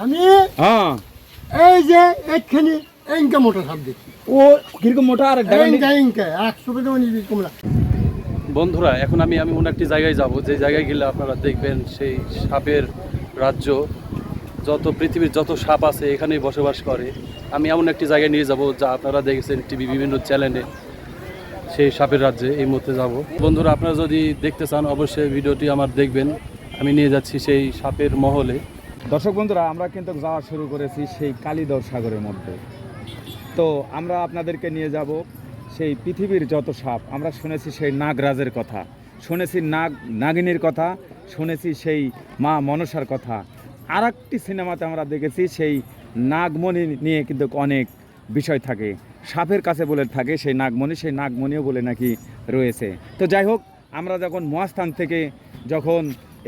আমি হ্যাঁ এই যে একখানি ইনকা মোটা সাপ দেখি ও কিরকম মোটা আর ইনকা ইনকা 100 কমলা। বন্ধুরা এখন আমি এমন একটি জায়গায় যাব যে জায়গায় গেলে আপনারা দেখবেন সেই সাপের রাজ্য। যত পৃথিবীর যত সাপ আছে এখানেই বসবাস করে। আমি এমন একটি জায়গায় নিয়ে যাব যা আপনারা দেখেছেন টিভি বিভিন্ন চ্যানেলে, সেই সাপের রাজ্যে এই মুহূর্তে যাব। বন্ধুরা আপনারা যদি দেখতে চান অবশ্যই ভিডিওটি আমার দেখবেন। আমি নিয়ে যাচ্ছি সেই সাপের মহলে। দর্শক বন্ধুরা, আমরা কিন্তু যাওয়া শুরু করেছি সেই কালিদর সাগরের মধ্যে। তো আমরা আপনাদেরকে নিয়ে যাব সেই পৃথিবীর যত সাপ। আমরা শুনেছি সেই নাগরাজের কথা, শুনেছি নাগিনীর কথা, শুনেছি সেই মা মনসার কথা। আর একটি সিনেমাতে আমরা দেখেছি সেই নাগমণি নিয়ে কিন্তু অনেক বিষয় থাকে, সাপের কাছে বলে থাকে সেই নাগমণিও বলে নাকি রয়েছে। তো যাই হোক, আমরা যখন মহাস্থান থেকে যখন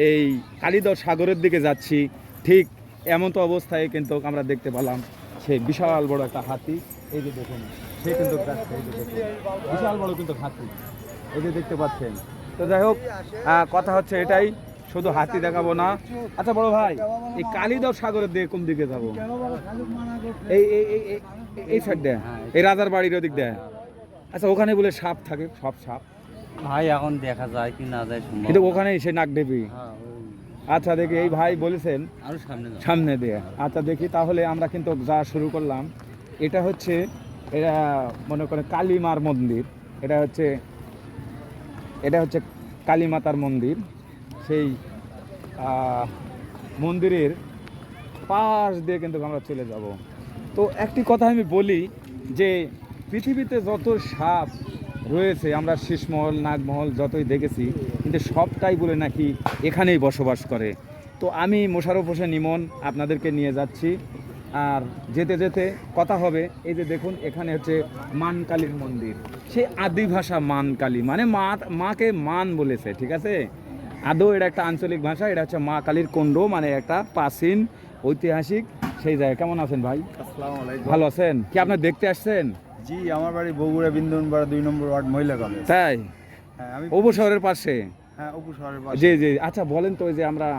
এই কালিদর সাগরের দিকে যাচ্ছি, ঠিক এমন তো অবস্থায় কিন্তু আমরা দেখতে পেলাম সেই বিশাল বড় একটা হাতি। এই যে দেখুন, সে কিন্তু যাচ্ছে, এই যে দেখুন বিশাল বড় কিন্তু হাতি, এই যে দেখতে পাচ্ছেন। তো যাই হোক, কথা হচ্ছে এটাই, শুধু হাতি দেখাবো না। আচ্ছা বড় ভাই, এই কালিদর সাগরের দিকে কোন দিকে যাবো? এই এই এই এই- এই সাইড দেয়, এই রাজার বাড়ির ওদিক দেয়। আচ্ছা, ওখানে বলে সাপ থাকে, সব সাপ ভাই এখন দেখা যায় কি না যায় সম্ভব। কিন্তু ওখানে সে নাক দেবী। হ্যাঁ, আচ্ছা দেখি, এই ভাই বলেছেন আরো সামনে যাও। সামনে দিয়ে। আচ্ছা দেখি, তাহলে আমরা কিন্তু যা শুরু করলাম। এটা হচ্ছে মনে করেন কালীমার মন্দির। এটা হচ্ছে কালী মাতার মন্দির। সেই মন্দিরের পাশ দিয়ে কিন্তু আমরা চলে যাব। তো একটি কথা আমি বলি যে পৃথিবীতে যত সাপ রয়েছে, আমরা শীষমহল নাগমহল যতই দেখেছি, কিন্তু সবটাই বলে নাকি এখানেই বসবাস করে। তো আমি মোশাররফ হোসেন ইমন আপনাদেরকে নিয়ে যাচ্ছি। আর যেতে যেতে কথা হবে, এই যে দেখুন এখানে হচ্ছে মানকালীর মন্দির। সেই আদি ভাষা মানকালী, মানে মাকে মান বলেছে, ঠিক আছে। আদৌ এটা একটা আঞ্চলিক ভাষা, এটা হচ্ছে মা কালীর কুণ্ড, মানে একটা প্রাচীন ঐতিহাসিক সেই জায়গা। কেমন আছেন ভাই? আসসালামু আলাইকুম। ভালো আছেন? কি আপনার দেখতে আসছেন? জি, আমার বাড়ি বগুড়া বিন্দুনপাড়া 2 নম্বর ওয়ার্ড মহিলা কলেজ। তাই? হ্যাঁ, আমি উপশহরের পাশে? হ্যাঁ, উপশহরের পাশে। জি জি। আচ্ছা বলেন তো, ওই যে আমরা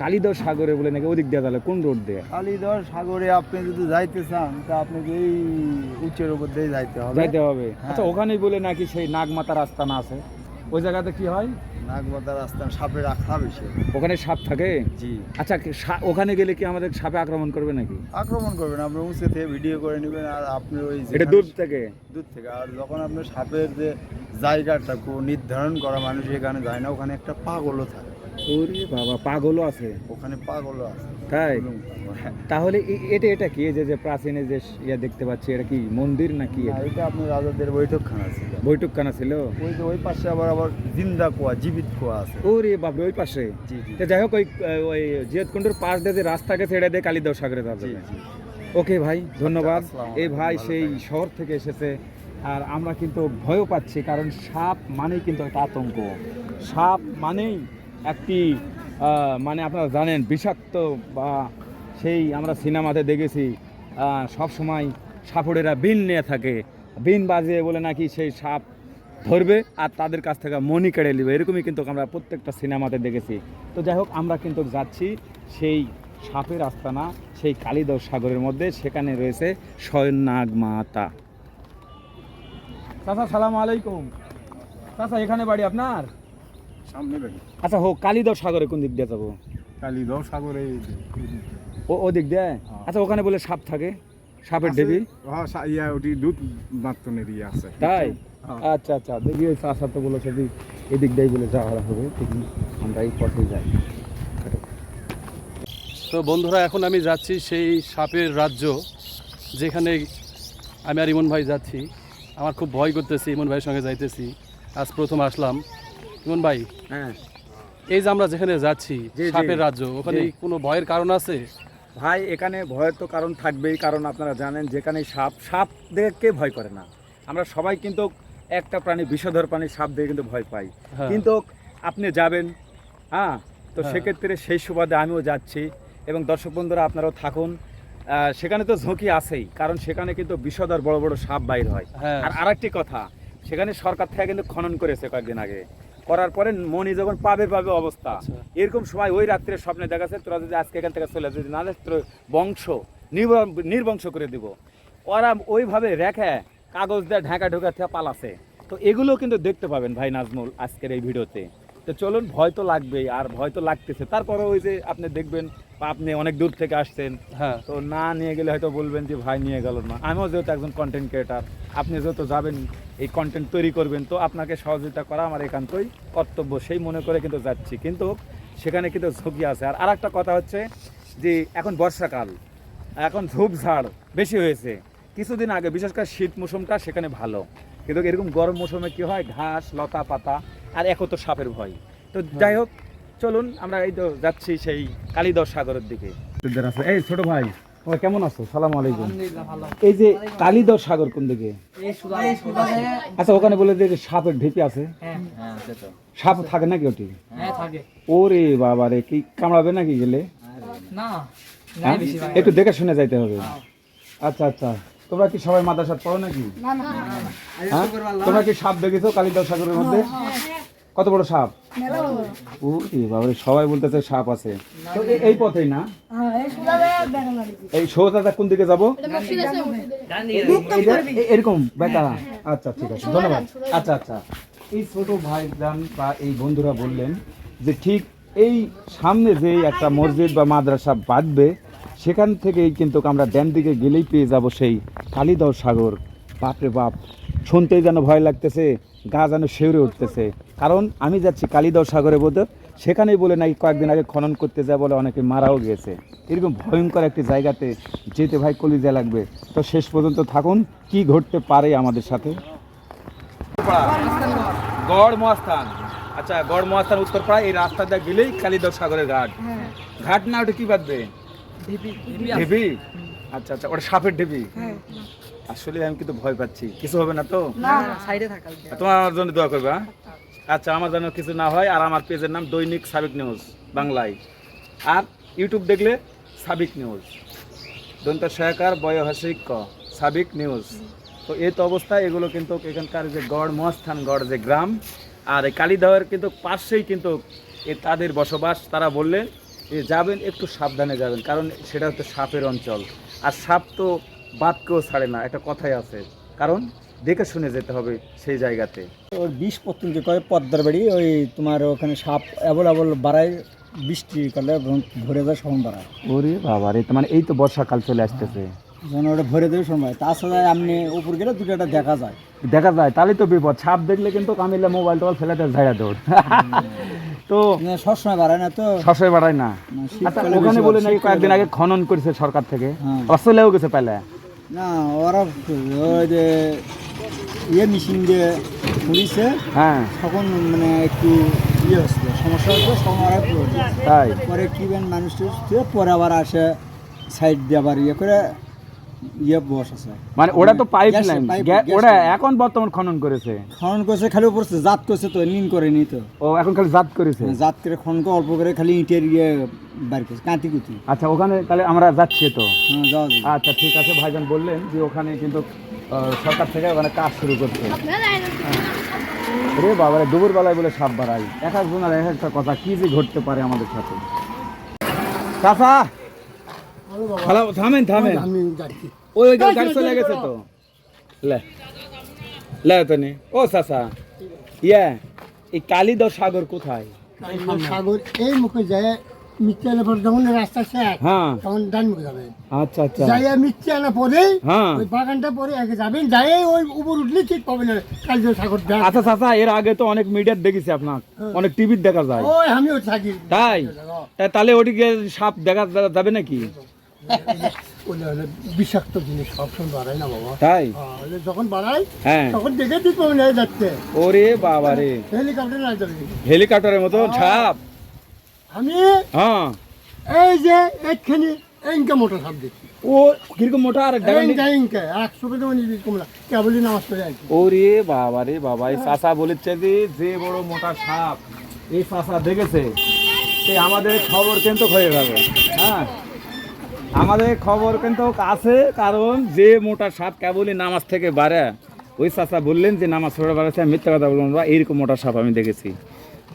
কালিদর সাগরে বলে নাকি ওদিক দিয়ে, তাহলে কোন রোড দিয়ে কালিদর সাগরে আপনি যদি যাইতে চান তা আপনাকে এই উচ্চের উপর দিয়ে যাইতে হবে। যাইতে হবে? হ্যাঁ। আচ্ছা, ওখানেই বলে নাকি সেই নাগমাতার আস্তানা আছে। ওই জায়গাতে কি হয়? নাগমাতার রাস্তা সাপের রাখা বেশি। ওখানে সাপ থাকে? জি। আচ্ছা, ওখানে গেলে কি আমাদের সাপে আক্রমণ করবে নাকি? আক্রমণ করবেন, আপনি উঁচে থেকে ভিডিও করে নেবেন। আর আপনি ওই এটা দূর থেকে? দূর থেকে। আর যখন আপনার সাপের যে জায়গাটা নির্ধারণ করা, মানুষ এখানে যায় না, ওখানে একটা পাগলও থাকে। ওরে বাবা, পাগলও আছে ওখানে পাগলও আছে। তাই? হ্যাঁ। তাহলে এটা কি, এই যে প্রাচীনে যে ইয়া দেখতে পাচ্ছি, এটা কি মন্দির নাকি? না, এটা আপনার রাজাদের বৈঠকখানা ছিল। বৈঠকখানা ছিল? ওই পাশে আবার জিন্দা কুয়া, জীবিত কুয়া আছে। ওরে বাপরে, ওই পাশে? জি জি তো যাই হোক, ওই জিয়তকুণ্ডুর পাশ দিয়ে যে রাস্তা গেছে, এটা দিয়ে কালিদাও সাগরে যাবে। জি জি। ওকে ভাই, ধন্যবাদ। আসসালামু এই ভাই আলাইকুম, সেই ভালো থাকবেন। শহর থেকে এসেছে। আর আমরা কিন্তু ভয়ও পাচ্ছি, কারণ সাপ মানেই কিন্তু একটা আতঙ্ক। সাপ মানেই একটি মানে আপনারা জানেন বিষাক্ত, বা সেই আমরা সিনেমাতে দেখেছি সব সময় সাপুড়েরা বিন নিয়ে থাকে, বিন বাজিয়ে বলে নাকি সেই সাপ ধরবে আর তাদের কাছ থেকে মনি কেড়ে নেবে। এরকমই কিন্তু আমরা প্রত্যেকটা সিনেমাতে দেখেছি। তো যাই হোক, আমরা কিন্তু যাচ্ছি সেই সাপের আস্তানা, সেই কালিদর সাগরের মধ্যে। সেখানে রয়েছে স্বয়ং নাগমাতা। চাচা সালাম আলাইকুম। চাচা, এখানে বাড়ি আপনার? সামনে বাড়ি। আচ্ছা হোক, কালিদর সাগরে কোন দিক দিয়ে যাবো? কালিদহ সাগরে ও দিক দিয়ে? আচ্ছা, ওখানে বলে সাপ থাকে, সাপের দেবী? ওটি দুধ মাত্রনের ইয়ে আছে। তাই? হ্যাঁ। আচ্ছা আচ্ছা, দেখি ওই চাচা তো বলেছে যে এদিক দিয়ে বলে যাওয়া হবে, ঠিক আমরা এই পথে যাই। তো বন্ধুরা এখন আমি যাচ্ছি সেই সাপের রাজ্য, যেখানে আমি আর ইমন ভাই যাচ্ছি। আমার খুব ভয় করতেছি, ইমন ভাইয়ের সঙ্গে যাইতেছি, আজ প্রথম আসলাম। ইমন ভাই, হ্যাঁ এই যে আমরা যেখানে যাচ্ছি জি, জি। সাপের রাজ্য, ওখানে জি। কোনো ভয়ের কারণ আছে? ভাই, এখানে ভয়ের তো কারণ থাকবেই, কারণ আপনারা জানেন যেখানে সাপ দেখে ভয় করে না। আমরা সবাই কিন্তু একটা প্রাণী, বিষধর প্রাণী সাপ দেখে কিন্তু ভয় পাই। হ্যাঁ। কিন্তু আপনি যাবেন, হ্যাঁ, তো হ্যাঁ। সেক্ষেত্রে সেই সুবাদে আমিও যাচ্ছি, এবং দর্শক বন্ধুরা আপনারাও থাকুন। সেখানে তো ঝুঁকি আছেই, কারণ সেখানে কিন্তু বিষধর বড় বড় সাপ বাইর হয়। হ্যাঁ। আর আরেকটি কথা, সেখানে সরকার থেকে কিন্তু খনন করেছে কয়েকদিন আগে, করার পরে মনি যখন পাবে অবস্থা, এরকম সময় ওই রাত্রে স্বপ্নে দেখাচ্ছে তোরা যদি আজকে এখান থেকে চলে যদি না তোর বংশ নির্বংশ করে দিব। ওরা ওইভাবে রেখে কাগজ দিয়ে ঢাকা ঢোকা থেকে পালাছে। তো এগুলো কিন্তু দেখতে পাবেন ভাই নাজমুল আজকের এই ভিডিওতে। তো চলুন, ভয় তো লাগবেই, আর ভয় তো লাগতেছে। তারপরে ওই যে আপনি দেখবেন আপনি অনেক দূর থেকে আসছেন, হ্যাঁ তো না নিয়ে গেলে হয়তো বলবেন যে ভাই নিয়ে গেল না। আমিও যেহেতু একজন কন্টেন্ট ক্রিয়েটার, আপনি যেহেতু যাবেন এই কন্টেন্ট তৈরি করবেন, তো আপনাকে সহযোগিতা করা আমার একান্তই কর্তব্য, সেই মনে করে কিন্তু যাচ্ছি। কিন্তু সেখানে কিন্তু ঝুঁকি আছে। আর আরেকটা কথা হচ্ছে যে এখন বর্ষাকাল, এখন ঝোপঝাড় বেশি হয়েছে। কিছুদিন আগে বিশেষ করে শীত মৌসুমটা সেখানে ভালো, কিন্তু এরকম গরম মৌসুমে কি হয়, ঘাস লতা পাতা আর এখন তো সাপের ভয়। তো যাই হোক, চলুন আমরা এই তো যাচ্ছি সেই কালিদহ সাগরের দিকে। এই ছোট ভাই, ও কেমন আছো? সালাম আলাইকুম। এই যে কালিদহ সাগর কোন দিকে? আচ্ছা, ওখানে বলে যে সাপের ঢিপি আছে, সাপ থাকে নাকি ওটি? ওরে বাবা রে, কি কামড়াবে নাকি গেলে? হ্যাঁ? একটু দেখে শুনে যাইতে হবে। আচ্ছা আচ্ছা, তোমরা কি সবাই মাদ্রাসা পড়ো নাকি? হ্যাঁ, তোমরা কি সাপ দেখেছো কালিদহ সাগরের মধ্যে? কত বড় সাপ? ওরে বাবা রে, সবাই বলতেছে সাপ আছে। তো এই পথেই না, এই সোজা কোন দিকে যাবো? এরকম বেটা। আচ্ছা ঠিক আছে, ধন্যবাদ। আচ্ছা আচ্ছা, এই ছোট ভাইজান বা এই বন্ধুরা বললেন যে ঠিক এই সামনে যে একটা মসজিদ বা মাদ্রাসা বাঁধবে, সেখান থেকেই কিন্তু আমরা ড্যাম দিকে গেলেই পেয়ে যাব সেই কালিদহ সাগর। বাপরে বাপ, শুনতেই যেন ভয় লাগতেছে, গা যেন শিউরে উঠতেছে। কারণ আমি যাচ্ছি কালিদহ সাগরে বোধ, সেখানেই বলে নাকি কয়েকদিন আগে খনন করতে যায় বলে অনেকে মারাও গিয়েছে। এরকম ভয়ঙ্কর একটি জায়গাতে যেতে ভাই কলিজা লাগবে। তো শেষ পর্যন্ত থাকুন, কি ঘটতে পারে আমাদের সাথে। গড় মহাস্থান, আচ্ছা গড় মহাস্থান উত্তরপাড়া, এই রাস্তাটা গেলেই কালিদহ সাগরের ঘাট। ঘাট না ওটা কি বাঁধবে? ঢিপি। আচ্ছা আচ্ছা, ওটা সাপের ঢিপি। আসলে আমি কিন্তু ভয় পাচ্ছি, কিছু হবে না তো? তোমার আমার জন্য দোয়া করবে। আচ্ছা, আমার যেন কিছু না হয়। আর আমার পেজের নাম দৈনিক সাবিক নিউজ বাংলায়, আর ইউটিউব দেখলে সাবিক নিউজ, দন্ত সহায়কার বয়হাসিক সাবিক নিউজ। তো এই তো অবস্থা। এগুলো কিন্তু এখানকার যে গড় মহাস্থান, গড় যে গ্রাম, আর এই কালিদহের কিন্তু পাশেই কিন্তু তাদের বসবাস। তারা বললেন যাবেন একটু সাবধানে যাবেন, কারণ সেটা হচ্ছে সাপের অঞ্চল। আর সাপ তো বাদকেও ছাড়ে না, একটা কথাই আছে। কারণ দেখে শুনে যেতে হবে সেই জায়গাতে। ওর 20 পর্যন্ত করে পদ্মার বাড়ি, ওই তোমার ওখানে সাপ অ্যাভেলেবল বাড়ায়, বৃষ্টি কালে ভরে যায়, সমান বাড়ায়। ওরে বাবা রে, মানে এই তো বর্ষাকাল চলে আসতেছে, যেন ওটা ভরে দেবে সময়। তাছাড়া আপনি উপর গেলে দুটোটা দেখা যায়। তাহলে তো বিপদ। সাপ দেখলে কিন্তু কামিলে মোবাইল টোবাইল ফেলাতে ঝাড়া দৌড়। তো সবসময় বাড়ায় না, তো সবসময় বাড়ায় না। আচ্ছা, ওখানে বলে নাকি কয়েকদিন আগে খনন করেছে সরকার থেকে, অস্ট্রেলিয়াও গেছে পেলে না। ওরা ওই যে মেশিন দিয়ে ঘুরিছে, হ্যাঁ, তখন মানে একটু হচ্ছিল, সমস্যা হচ্ছে, সময় তাই পরে কি মানুষ পরে আবার আসে সাইড দিয়ে আবার করে বস আছে। মানে ওরা তো পাইপ লাইন, ওরা এখন বর্তমান খনন করেছে খালি উপর জাত করছে, তো নিন করেনি। তো ও এখন খালি জাত করেছে, জাত করে খনন করে অল্প করে খালি ইটের বাইর করছে, কাঁতি কুতি। আচ্ছা, ওখানে তাহলে আমরা যাচ্ছি তো। হ্যাঁ, যাওয়া যাবে। আচ্ছা ঠিক আছে, ভাইজান বললেন যে ওখানে কিন্তু সরকার থেকে ওখানে কাজ শুরু করছে। রে বাবারে, দুপুর বেলায় বলে সাপ বাড়াই, এক একজনের এক একটা কথা, কি যে ঘটতে পারে আমাদের সাথে। চাচা থামেন থামেন, আমি যাচ্ছি। ওই গাড়ি চলে গেছে তো। লে তনে ও চাচা, এই কালিদহ সাগর কোথায়? কালিদহ সাগর এই মুখে যায়, মিথ্যানা পরে যখন রাস্তা শেষ, হ্যাঁ, তখন ডান মুখে যাবেন। আচ্ছা আচ্ছা, যাইয়া মিথ্যানা পরে হ্যাঁ, ওই বাগানটা পরে আগে যাবেন, যাই ওই উপর উঠলে ঠিক পাবেন কালিদহ সাগর। আচ্ছা চাচা, এর আগে তো অনেক মিডিয়ার দেখেছি আপনার, অনেক টিভির দেখা যায়। ওই আমিও থাকি। তাই তাহলে ওদিকে সাপ দেখা যাবে নাকি? বিষাক্ত জিনিস সবসময় বাড়ায় না বাবা। তাই যখন বাড়ায়, হ্যাঁ, তখন দেখে ঠিক পাবেন যাচ্ছে। ওরে বাবা রে, হেলিকপ্টার না যাবে, হেলিকপ্টারের মতো সাপ। আমি হ্যাঁ, এই যে একখানি ইনকা মোটা সাপ দেখি। ও কিরকম মোটা? আর ইনকা 100 পেতে মানে কমলা কেবলই নামাজ পড়ে আর কি। ওরে বাবা রে বাবা, এই চাচা বলেছে যে বড় মোটা সাপ এই চাচা দেখেছে, সে আমাদের খবর কিন্তু হয়ে যাবে। হ্যাঁ, আমাদের খবর কিন্তু আছে, কারণ যে মোটা সাপ কেবলই নামাজ থেকে বাড়ে, ওই চাচা বললেন যে নামাজ পড়ে বাড়াচ্ছে। মিথ্যা কথা বলবেন বা, এইরকম মোটা সাপ আমি দেখেছি।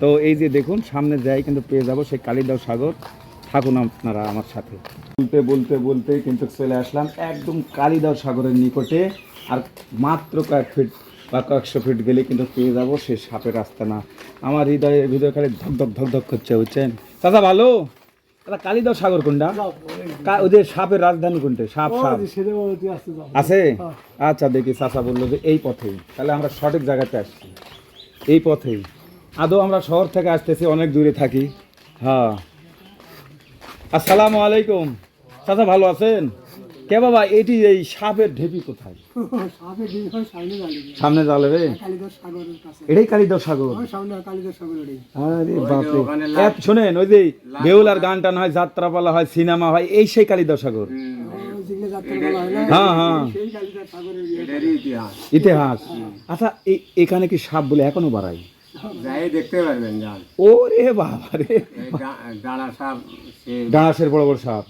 তো এই যে দেখুন সামনে যাই কিন্তু পেয়ে যাব সেই কালিদাও সাগর। থাকুন আপনারা আমার সাথে। বলতে বলতে বলতে কিন্তু চলে আসলাম একদম কালিদাও সাগরের নিকটে। আর মাত্র কয়েক ফিট বা কয়েকশো ফিট গেলে কিন্তু পেয়ে যাবো সেই সাপের রাস্তা। না আমার হৃদয়ের ভিতরে খালি ধক ধক ধক ধক করছে, বুঝছেন চাচা? ভালো দাদা, কালিদাও সাগর কোনটা? ওদের সাপের রাজধানী কোনটা? সাপ সাপ আছে? আচ্ছা দেখি, চাচা বললো যে এই পথেই, তাহলে আমরা সঠিক জায়গাতে আসছি, এই পথেই। আদৌ আমরা শহর থেকে আসতেছি, অনেক দূরে থাকি। হ্যাঁ, আসসালামু আলাইকুম চাচা, ভালো আছেন? কে বাবা, এটি এই সাপের ঢেপি কোথায়? সামনে জ্বালাবে, এটাই কালিদাও সাগর। আরে বাপরে, শোনেন ওই যে বেহুলার গান টান হয়, যাত্রাপালা হয়, সিনেমা হয়, এই সেই কালিদাও সাগর। হ্যাঁ হ্যাঁ, ইতিহাস। আচ্ছা এখানে কি সাপ বলে এখনো বাড়ায়? দেখতে পারবেন, ওরে বাবা রে, ডাঁড়াসের বড় বড় সাপ।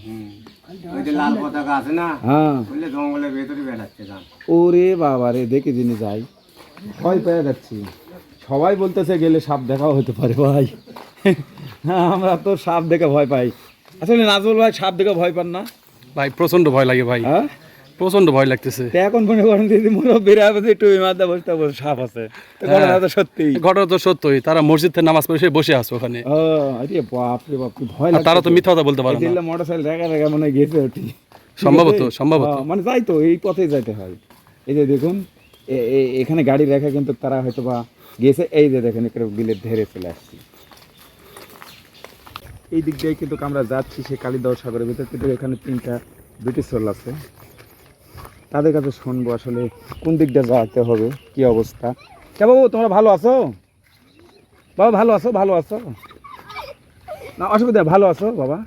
লাল পতাকা আছে না, হ্যাঁ, জঙ্গলের ভেতরে বেড়াচ্ছে। ওরে বাবা রে, দেখে দিনে যাই, ভয় পেয়ে যাচ্ছি। সবাই বলতেছে গেলে সাপ দেখাও হতে পারে ভাই। আমরা তো সাপ দেখে ভয় পাই। আসলে নাজমুল ভাই সাপ দেখে ভয় পান না? ভাই প্রচন্ড ভয় লাগে ভাই, হ্যাঁ প্রচন্ড ভয় লাগতেছে। এখন মনে করেন যদি মুরব্বীরা একটু মাথা বসতে বসে সাপ আছে, সত্যি ঘটনা তো সত্যই। তারা মসজিদ থেকে নামাজ পড়ে বসে আছে ওখানে। আরে বাপ রে বাপ, কি ভয় আর লাগে। তারা তো মিথ্যা কথা বলতে পারে না। মোটরসাইকেল রেখা রেখা মনে হয় গেছে ওটি, সম্ভবত সম্ভবত। মানে যাই তো, এই পথেই যাইতে হয়। এই যে দেখুন এখানে গাড়ি রেখা কিন্তু তারা হয়তো বা গেছে। এই যে দেখেন একটু বিলের ধেরে চলে আসছি, এই দিক দিয়ে কিন্তু আমরা যাচ্ছি সেই কালিদাও সাগরের ভিতর। কিন্তু এখানে 3টা ব্রিটিশ সোল আছে, তাদের কাছে শুনবো আসলে কোন দিক দিয়ে যাওয়াতে হবে, কি অবস্থা। কে বাবু, তোমরা ভালো আছো? বাবা ভালো আছো? ভালো আছো না? অসুবিধা, ভালো আছো বাবা?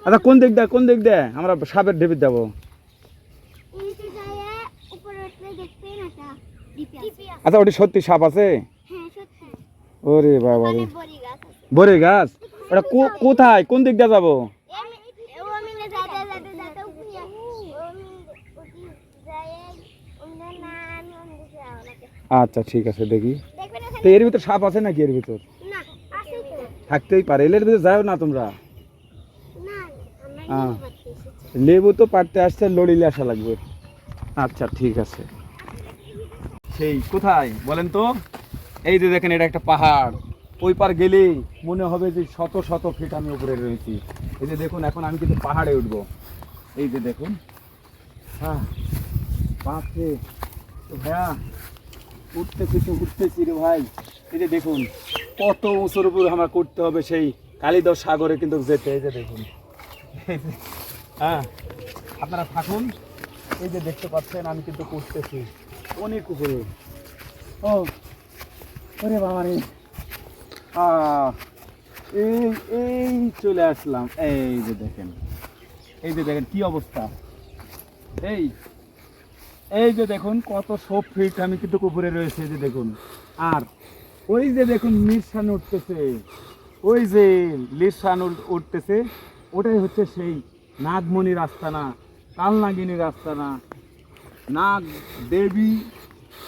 আচ্ছা কোন দিক দিয়ে, কোন দিক দিয়ে আমরা সাপের ঢেপি যাবো? আচ্ছা ওটি সত্যি সাপ আছে? ওরে বাবা রে, বড়ি গাছ। ওটা কোথায়, কোন দিক দিয়ে যাবো? আচ্ছা ঠিক আছে, দেখি তো এর ভিতর সাপ আছে নাকি? এর ভিতর থাকতেই পারে, এর ভিতর যাও না তোমরা? লেবু তো পাড়তে আসছে, লড়িলে আসা লাগবে। আচ্ছা ঠিক আছে। সেই কোথায় বলেন তো? এই যে দেখেন, এটা একটা পাহাড়। ওই পার গেলেই মনে হবে যে শত শত ফিট আমি উপরে রয়েছি। এই যে দেখুন, এখন আমি কিন্তু পাহাড়ে উঠবো। এই যে দেখুন, হ্যাঁ বাপরে ভাইয়া, উঠতেছি রে ভাই। এই যে দেখুন কত উঁচুর উপর আমার করতে হবে সেই কালিদাও সাগরে কিন্তু যেতে। এই যে দেখুন, হ্যাঁ আপনারা থাকুন। এই যে দেখতে পাচ্ছেন আমি কিন্তু করতেছি অনেক উপরে। ও ওরে বাবা রে, এই এই চলে আসলাম। এই যে দেখেন, এই যে দেখেন কি অবস্থা। এই এই যে দেখুন কত 100 ফিট আমি কিন্তু উপরে রয়েছে। এই যে দেখুন, আর ওই যে দেখুন লিরসান উঠতেছে, ওই যে লিরসান উঠতেছে, ওটাই হচ্ছে সেই নাগমণির আস্তানা, কালনাগিনীর আস্তানা, নাগ দেবী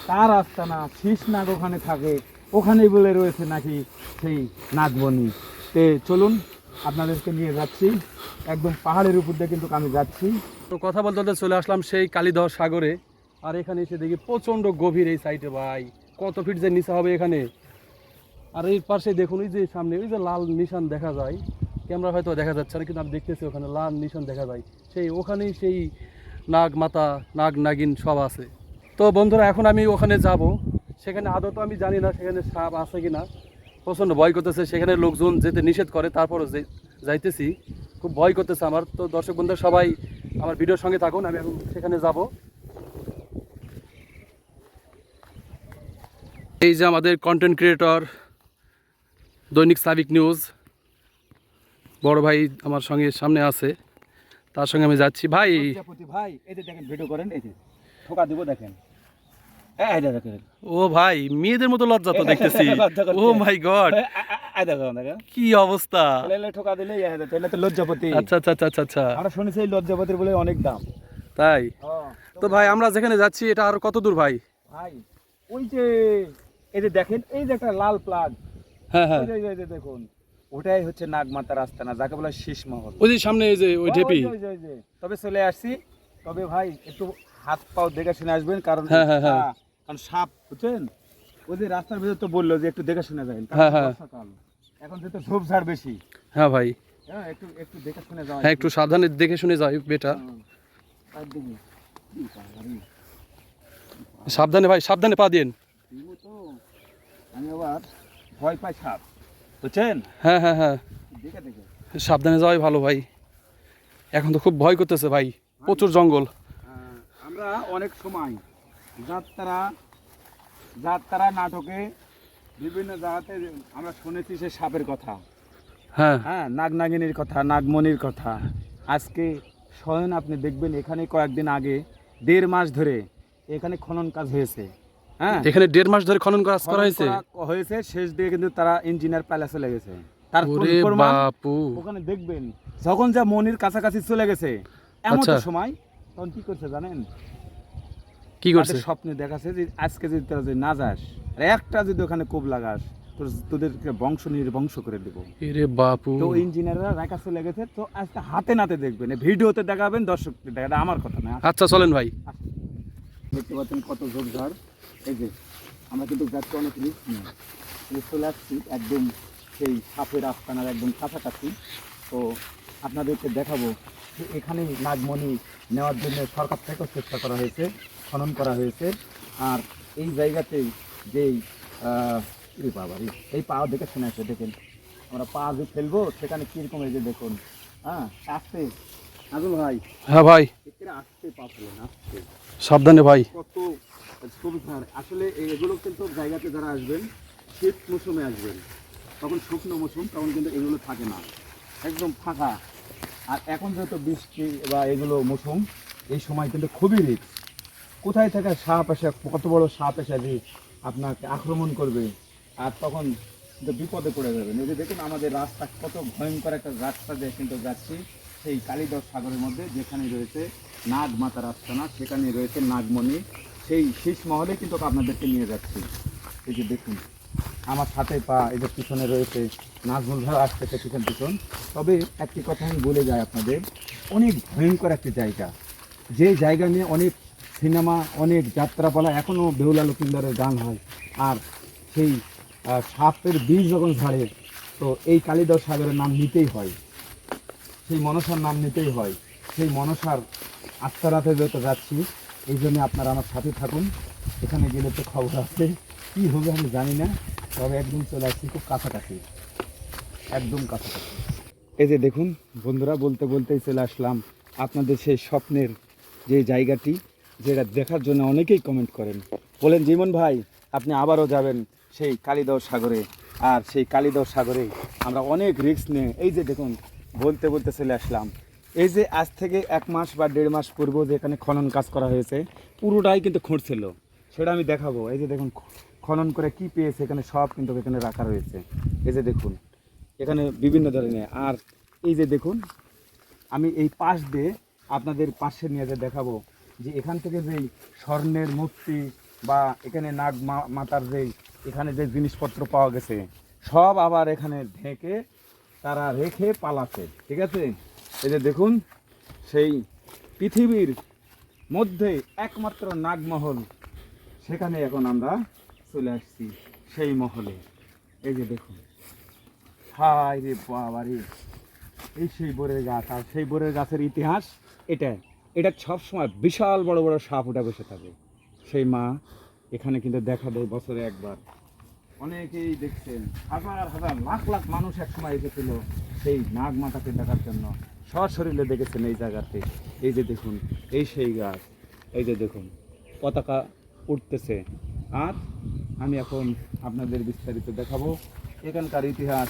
তার আস্তানা, শীষ নাগ ওখানে থাকে, ওখানেই বলে রয়েছে নাকি সেই নাগমণি। তে চলুন আপনাদেরকে নিয়ে যাচ্ছি একদম পাহাড়ের উপর দিয়ে কিন্তু আমি যাচ্ছি। তো কথা বলতে বলতে চলে আসলাম সেই কালিদাও সাগরে। আর এখানে এসে দেখি প্রচণ্ড গভীর এই সাইডে ভাই, কত ফিট যে নিচে হবে এখানে। আর এই পাশে দেখুন, ওই যে সামনে ওই যে লাল নিশান দেখা যায়, ক্যামেরা হয়তো দেখা যাচ্ছে না কিন্তু আমি দেখতেছি ওখানে লাল নিশান দেখা যায়। সেই ওখানেই সেই নাগ মাতা, নাগ নাগিন সব আছে। তো বন্ধুরা এখন আমি ওখানে যাব। সেখানে আদৌ তো আমি জানি না সেখানে সাপ আছে কি না, প্রচণ্ড ভয় করতেছে। সেখানে লোকজন যেতে নিষেধ করে, তারপরও যাইতেছি, খুব ভয় করতেছে আমার। তো দর্শক বন্ধুরা সবাই আমার ভিডিওর সঙ্গে থাকুন, আমি এখন সেখানে যাব। এই যে আমাদের কন্টেন্ট ক্রিয়েটর দৈনিক সাবিক নিউজ বড় ভাই আমার সঙ্গে সামনে আছে, তার সঙ্গে আমি যাচ্ছি। ভাই ভাই এই যে দেখেন, ভিডিও করেন, এই যে ঠোকা দিব দেখেন। এই দেখেন, ও ভাই মেয়েদের মতো লজ্জা তো দেখতেছি। ও মাই গড, কি অবস্থা! ঠোকা দিলে এটা তো লজ্জাপতি। আচ্ছা আচ্ছা আচ্ছা আচ্ছা, আমরা শুনেছি এই লজ্জাপতির বলে অনেক দাম। তাই তো ভাই আমরা যেখানে যাচ্ছি এটা আর কত দূর ভাই? ভাই ওই যে এই যে দেখেন, এই যে একটা লাল প্লাগ, হ্যাঁ হ্যাঁ, ওই যে দেখুন, ওটাই হচ্ছে নাগমাতার আস্তানা, যাকে বলা হয় শীষ মহল। ওই যে সামনে এই যে ওই ঢেপি। ওই যে। তবে চলে আসছি, তবে ভাই একটু হাত পাও দেখে শুনে আসবেন, কারণ হ্যাঁ, হ্যাঁ, হ্যাঁ। কারণ সাপ, বুঝছেন, ওই যে রাস্তার ভিতর তো বললো যে একটু দেখে শুনে যাবেন, হ্যাঁ, হ্যাঁ। বর্ষাকাল, এখন যেহেতু ঝোপঝাড় বেশি, হ্যাঁ ভাই, হ্যাঁ একটু দেখে শুনে যাওয়া। হ্যাঁ একটু সাবধানে দেখে শুনে যাই বেটা। সাবধানে ভাই, সাবধানে পা দিন। তো আমি আবার ভয় পাই সাপ, বুঝছেন, হ্যাঁ হ্যাঁ হ্যাঁ, দেখে দেখে। সাবধানে যাওয়াই ভালো ভাই, এখন তো খুব ভয় করতেছে ভাই, প্রচুর জঙ্গল। আমরা অনেক সময় যাত্রা নাটকে বিভিন্ন জায়গাতে আমরা শুনেছি সে সাপের কথা, হ্যাঁ হ্যাঁ, নাগনাগিনীর কথা, নাগমণির কথা। আজকে স্বয়ং আপনি দেখবেন, এখানে কয়েকদিন আগে 1.5 মাস ধরে এখানে খনন কাজ হয়েছে। হ্যাঁ, এখানে 1.5 মাস ধরে খনন কাজ করা হয়েছে। হয়েছে, শেষ দিয়ে কিন্তু তারা ইঞ্জিনিয়ার প্যালেস চলে গেছে। তার ওরে প্রমাণ বাপু, ওখানে দেখবেন, যখন যা মনির কাছাকাছি চলে গেছে এমন আচ্ছা। সময়, তখন কি করছে জানেন? কি করছে? তাদের স্বপ্নে দেখাচ্ছে যে আজকে যদি তোরা যদি না যাস, আর একটা যদি ওখানে কোপ লাগাস, তোদেরকে বংশ নির্বংশ করে দেবো। এরে বাপু, তো ইঞ্জিনিয়াররা রাখা চলে গেছে, তো আজকে হাতে নাতে দেখবেন, ভিডিওতে দেখাবেন, দর্শকদের দেখা, এটা আমার কথা না। আচ্ছা চলেন ভাই। দেখতে পাচ্ছেন কত ঝোপঝাড়, এই যে আমরা কিন্তু যাচ্ছি অনেক রিস্ক নিয়ে, চলে আসছি একদম সেই সাপের আস্তানার একদম কাছাকাছি। তো আপনাদেরকে দেখাবো যে এখানে নাগমণি নেওয়ার জন্য সরকার থেকেও চেষ্টা করা হয়েছে, খনন করা হয়েছে। আর এই জায়গাতেই যেই বাবারি, এই পা দেখে শুনে আছে, দেখেন আমরা পা যে ফেলবো সেখানে কীরকম, এই যে দেখুন, হ্যাঁ আসতে নাজুল ভাই, হ্যাঁ ভাই, এখানে আসতে পা ফেলেন, আসতে সাবধানে ভাই। কত সুবিধার। আসলে এগুলো কিন্তু জায়গাতে যারা আসবেন, শীত মৌসুমে আসবেন, তখন শুকনো মৌসুম, তখন কিন্তু এগুলো থাকে না, একদম ফাঁকা। আর এখন যেহেতু বৃষ্টি বা এগুলো মৌসুম, এই সময় কিন্তু খুবই রিস্ক। কোথায় থেকে সাপ এসে, কত বড় সাপ এসে যে আপনাকে আক্রমণ করবে, আর তখন কিন্তু বিপদে পড়ে যাবেন। এই যে দেখুন আমাদের রাস্তা কত ভয়ঙ্কর একটা রাস্তা দিয়ে কিন্তু যাচ্ছি সেই কালিদহ সাগরের মধ্যে, যেখানে রয়েছে নাগমাতার আস্তানা, সেখানে রয়েছে নাগমণি, সেই শীষ মহলে কিন্তু আপনাদেরকে নিয়ে যাচ্ছি। এই যে দেখুন আমার সাথে পা, এই যে পিছনে রয়েছে নাজমুল ভাই আসতেছে পিছন। তবে একটি কথা আমি বলে যাই আপনাদের, অনেক ভয়ঙ্কর একটি জায়গা, যে জায়গা নিয়ে অনেক সিনেমা, অনেক যাত্রাপালা, এখনও বেহুলা লকিন্দারের গান হয়। আর সেই সাপের বীজ যখন ঝাড়ে, তো এই কালিদহ সাগরের নাম নিতেই হয়, সেই মনসার নাম নিতেই হয়। সেই মনসার আস্তারাতে যত যাচ্ছি, এই জন্য আপনারা আমার সাথে থাকুন। এখানে গেলে তো খবর আছে, কী হবে আমি জানি না, তবে একদম চলে আসছি খুব কাছাকাছি, একদম কাছাকাছি। এই যে দেখুন বন্ধুরা, বলতে বলতেই চলে আসলাম আপনাদের সেই স্বপ্নের যে জায়গাটি, যেটা দেখার জন্য অনেকেই কমেন্ট করেন, বলেন জীবন ভাই আপনি আবারও যাবেন সেই কালিদহ সাগরে। আর সেই কালিদহ সাগরে আমরা অনেক রিস্ক নিয়ে, এই যে দেখুন বলতে বলতে চলে আসলাম। এই যে আজ থেকে 1 মাস বা 1.5 মাস পূর্ব যে এখানে খনন কাজ করা হয়েছে, পুরোটাই কিন্তু খুঁড়ছিল, সেটা আমি দেখাবো। এই যে দেখুন খনন করে কি পেয়েছে, এখানে সব কিন্তু এখানে রাখা রয়েছে। এই যে দেখুন এখানে বিভিন্ন ধরনের। আর এই যে দেখুন আমি এই পাশ দিয়ে আপনাদের পাশে নিয়ে যে দেখাবো, যে এখান থেকে যেই স্বর্ণের মূর্তি বা এখানে নাগ মাতার যেই এখানে যে জিনিসপত্র পাওয়া গেছে, সব আবার এখানে ঢেকে তারা রেখে পালাচ্ছে, ঠিক আছে। এই যে দেখুন সেই পৃথিবীর মধ্যে একমাত্র নাগমহল, সেখানে এখন আমরা চলে আসছি সেই মহলে। এই যে দেখুন, হায় রে বাবা রে, এই সেই বরের গাছ, আর সেই বরের গাছের ইতিহাস এটা সবসময় বিশাল বড় বড় সাপ উঠে বসে থাকে। সেই মা এখানে কিন্তু দেখা দেয় বছরে একবার। অনেকেই দেখছেন, হাজার হাজার লাখ লাখ মানুষ একসময় এসেছিল সেই নাগ মাতাকে দেখার জন্য, সশরীরে দেখেছেন এই জায়গাতে। এই যে দেখুন এই সেই গাছ, এই যে দেখুন পতাকা উঠতেছে। আর আমি এখন আপনাদের বিস্তারিত দেখাবো এখানকার ইতিহাস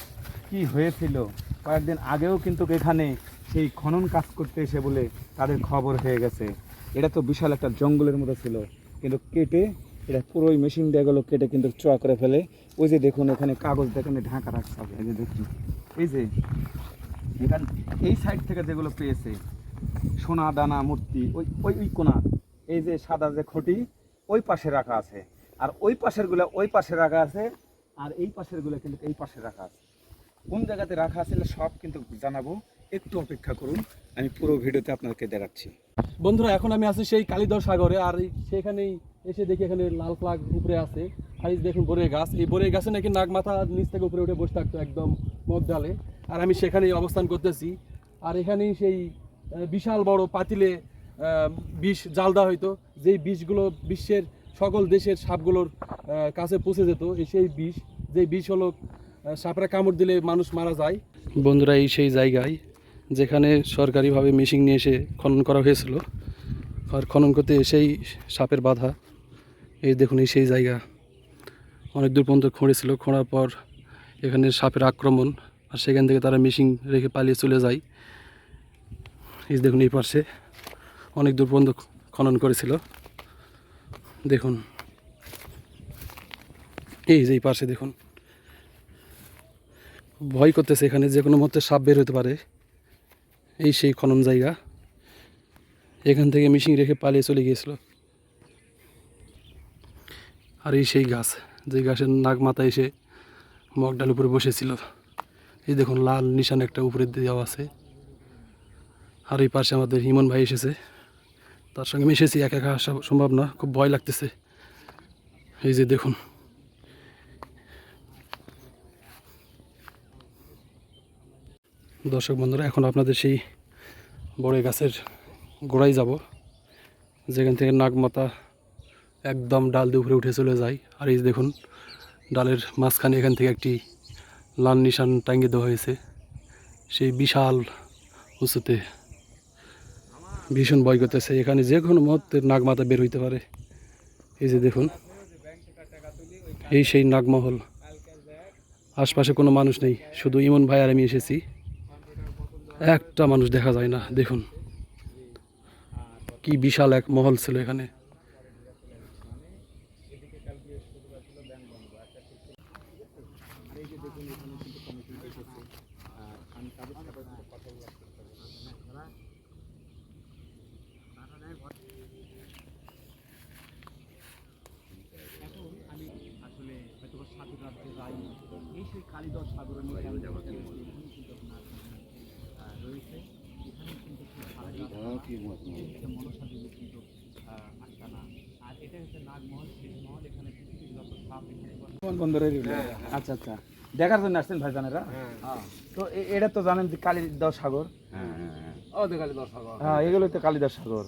কি হয়েছিল। কয়েকদিন আগেও কিন্তু এখানে সেই খনন কাজ করতে এসে বলে তাদের খবর হয়ে গেছে। এটা তো বিশাল একটা জঙ্গলের মতো ছিল, কিন্তু কেটে এটা পুরোই মেশিন দিয়ে গেলো, কেটে কিন্তু চোয়া করে ফেলে। ওই যে দেখুন এখানে কাগজ দেখেন ঢাকা রাখতে হবে। এই যে দেখুন এই যে এখান এই সাইড থেকে যেগুলো পেয়েছে সোনা দানা মূর্তি, ওই ওই ওই কোনা, এই যে সাদা যে খুঁটি ওই পাশে রাখা আছে, আর ওই পাশেরগুলো ওই পাশে রাখা আছে। আর এই পাশেরগুলো কিন্তু এই পাশে রাখা আছে। কোন জায়গাতে রাখা আছে সব কিন্তু জানাবো, একটু অপেক্ষা করুন, আমি পুরো ভিডিওতে আপনাদেরকে দেখাচ্ছি। বন্ধুরা এখন আমি আছি সেই কালীদহ সাগরে, আর সেখানেই এসে দেখি এখানে লাল ফ্লাগ উপরে আছে। আর এই দেখুন বরের গাছ, এই বরের গাছে নাকি নাগ মাথা নিচ থেকে উপরে উঠে বসে থাকতো একদম মগডালে, আর আমি সেখানেই অবস্থান করতেছি। আর এখানেই সেই বিশাল বড় পাতিলে বিষ জাল দেওয়া হইতো, যেই বিষগুলো বিশ্বের সকল দেশের সাপগুলোর কাছে পৌঁছে যেত। সেই বিষ, যেই বিষ হলো সাপরা কামড় দিলে মানুষ মারা যায়। বন্ধুরা এই সেই জায়গায় যেখানে সরকারিভাবে মেশিন নিয়ে এসে খনন করা হয়েছিল, আর খনন করতে এসেই সাপের বাধা। এই দেখুন এই সেই জায়গা, অনেক দূর পর্যন্ত খুঁড়েছিল, খোঁড়ার পর এখানে সাপের আক্রমণ, আর সেখান থেকে তারা মেশিন রেখে পালিয়ে চলে যায়। এই দেখুন এই পাশে অনেক দূর পর্যন্ত খনন করেছিল, দেখুন এই যে এই পাশে দেখুন, ভয় করতেছে এখানে যে কোনো মুহূর্তে সাপ বের হতে পারে। এই সেই খনন জায়গা, এখান থেকে মেশিন রেখে পালিয়ে চলে গিয়েছিল। আর এই সেই গাছ, যে গাছের নাগ মাথা এসে মগডাল উপরে বসেছিল। এই দেখুন লাল নিশান একটা উপরে দেওয়া আছে। আর এই পাশে আমাদের ইমন ভাই এসেছে, তার সঙ্গে মিশেছি, একা একা আসা সম্ভব না, খুব ভয় লাগতেছে। এই যে দেখুন দর্শক বন্ধুরা, এখন আপনাদের সেই বড় গাছের গোড়ায় যাব, যেখান থেকে নাগমাতা একদম ডাল দিয়ে উপরে উঠে চলে যায়। আর এই দেখুন ডালের মাঝখানে এখান থেকে একটি লাল নিশান টাঙ্গিয়ে দেওয়া হয়েছে, সেই বিশাল উঁচুতে। ভীষণ ভয় করতেছে, এখানে যে কোনো মুহূর্তে নাগমাতা বের হইতে পারে। এই যে দেখুন এই সেই নাগমহল, আশপাশে কোনো মানুষ নেই, শুধু ইমন ভাই আর আমি এসেছি, একটা মানুষ দেখা যায় না। দেখুন কি বিশাল এক মহল ছিল এখানে। আচ্ছা আচ্ছা, দেখার জন্য আসছেন ভাইজানেরা? তো এটা তো জানেন যে কালীদহ সাগর, হ্যাঁ এগুলো তো কালীদহ সাগর।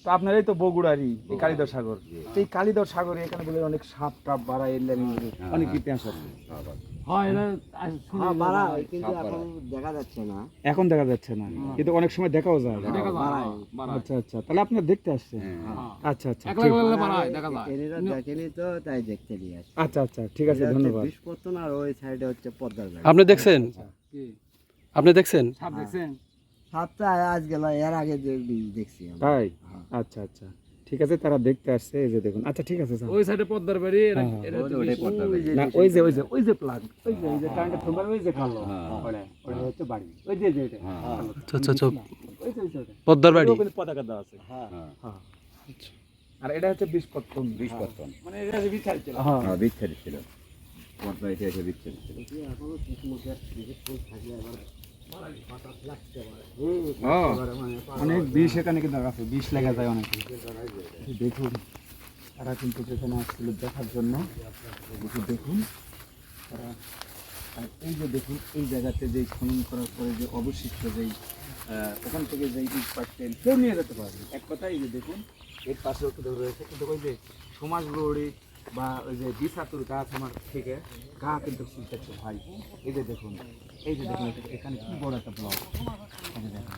তো আপনারাই তো বগুড়ারই এই কালীদহ সাগর। তো এই কালীদহ সাগরে এখানে বলে অনেক সাপ টাপ বাড়া, অনেক ইতিহাস আছে। এখন দেখা যাচ্ছে না, কিন্তু অনেক সময় দেখাও যায়। আচ্ছা আচ্ছা, তাহলে আপনার দেখতে আসছেন? আচ্ছা আচ্ছা আচ্ছা আচ্ছা, ঠিক আছে, ধন্যবাদ। আর ওই সাইডে হচ্ছে পদ্মার বাড়ি। আপনি দেখছেন? আপনি দেখছেন? সাপটা আজ গেল, এর আগে দেখছি আমরা। তাই? আচ্ছা আচ্ছা, ঠিক আছে, তারা দেখতে আসছে। এই যে দেখুন, আচ্ছা ঠিক আছে, ওই সাইডে পদ্মার বাড়ি, না ওই যে ওই যে ওই যে প্লাগ, ওই যে এই যে কারেন্টের থম্বার, ওই যে কালো ওটা ওটা হচ্ছে বাড়ি, ওই যে যে এটা, আচ্ছা আচ্ছা ওই যে ওই যে পদ্মার বাড়ি। ওখানে পতাকা দেওয়া আছে। হ্যাঁ হ্যাঁ, আর এটা হচ্ছে বিষপত্তন, মানে এটা হচ্ছে বিচ্ছারি ছিল। হ্যাঁ বিচ্ছেদ ছিল, পদ্মা এটা এসে বিচ্ছেদ ছিল। অনেক বিষ এখানে কিন্তু আছে, বিষ লেগে যায় অনেক। দেখুন তারা কিন্তু যেখানে আসছিল দেখার জন্য, দেখুন তারা। আর এই যে দেখুন এই জায়গাতে যে খনন করার পরে যে অবশিষ্ট যেই ওখান থেকে যেই ইট পাচ্ছেন কেউ নিয়ে যেতে পারবে, এক কথায়। এই যে দেখুন এর পাশেও তো রয়েছে, কিন্তু ওই যে সমাজ লড়ি বা ওই যে বিষাতুর গাছ আমার থেকে গা কিন্তু শিখতেছে ভাই। এই যে দেখুন, এই যে দেখুন এখানে কি বড় একটা ব্লক, এই যে দেখুন।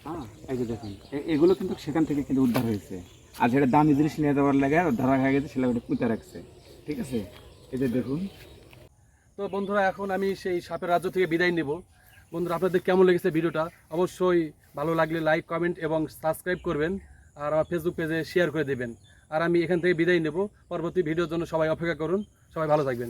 হ্যাঁ এই যে দেখুন এগুলো কিন্তু সেখান থেকে কিন্তু উদ্ধার হয়েছে, আর যেটা দামি জিনিস নিয়ে যাওয়ার লাগে ধরা হয়ে গেছে, সেটা ওটা পুঁতে রাখছে, ঠিক আছে। এই যে দেখুন। তো বন্ধুরা এখন আমি সেই সাপের রাজ্য থেকে বিদায় নেব। বন্ধুরা আপনাদের কেমন লেগেছে ভিডিওটা অবশ্যই ভালো লাগলে লাইক, কমেন্ট এবং সাবস্ক্রাইব করবেন, আর আমার ফেসবুক পেজে শেয়ার করে দেবেন। আর আমি এখান থেকে বিদায় নেব, পরবর্তী ভিডিওর জন্য সবাই অপেক্ষা করুন, সবাই ভালো থাকবেন।